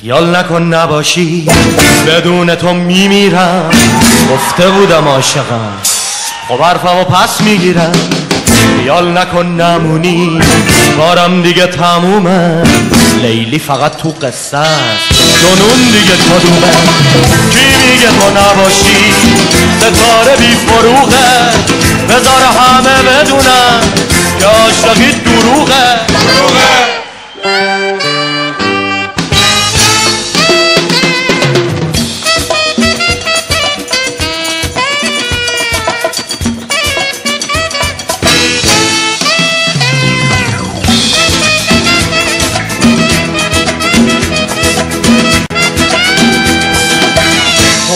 خیال نکن نباشی بدون تو میمیرم، گفته بودم عاشقم خب حرفمو پس میگیرم. خیال نکن نمونی کارم دیگه تمومه، لیلی فقط تو قصه است جنون دیگه کدومه. کی میگه تو نباشی ستاره بی فروغه، بذار همه بدونن که عاشقی دروغه.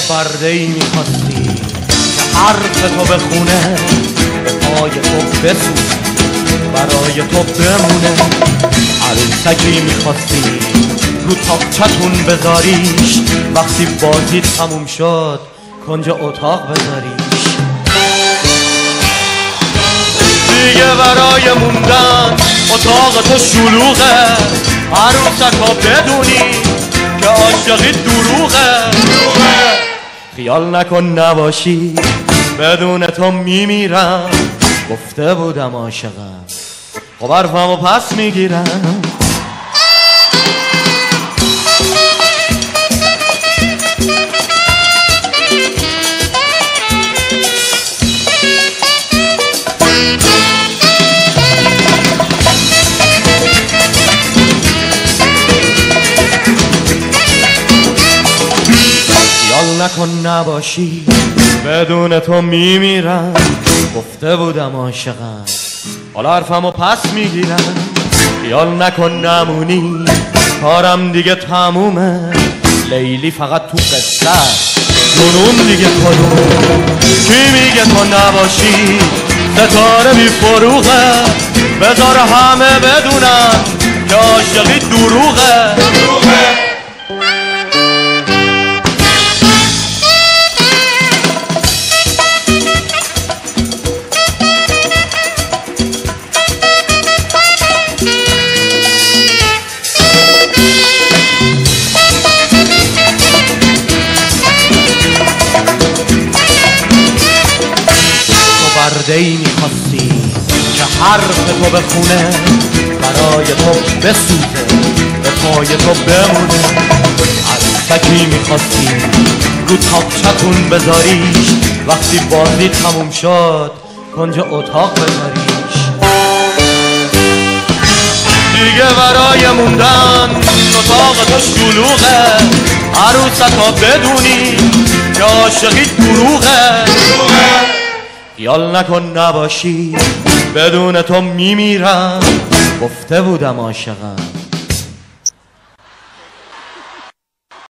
برده‌ای می‌خواستی که حرف تو بخونه، به پای تو بسوزه برای تو بمونه. عروسکی می‌خواستی رو تاقچتون بذاریش، وقتی بازی تموم شد کنج اتاق بذاریش. دیگه برای موندن اتاق تو شلوغه، عروسکا بدونی که عاشقی دروغه. خیال نکن نباشی بدون تو میمیرم، گفته بودم عاشقم خب حرفمو پس میگیرم. خیال نکن نباشی بدون تو میمیرم، گفته بودم عاشقم حالا حرفمو پس میگیرم. خیال نکن نمونی کارم دیگه تمومه، لیلی فقط تو قصه جنون دیگه کدومه. کی میگه تو نباشی ستاره بی فروغه، بذار همه بدونن که عاشقی دروغه. برده‌ای می‌خواستی که حرف تو بخونه، برای تو بسوزه به پای تو بمونه. عروسکی می‌خواستی رو تاقچتون بذاریش، وقتی بازی تموم شد کنج اتاق بذاریش. دیگه برای موندن اتاق تو شلوغه، عروسکا بدونی که عاشقی دروغه. خیال نکن نباشی بدون تو میمیرم، گفته بودم عاشقم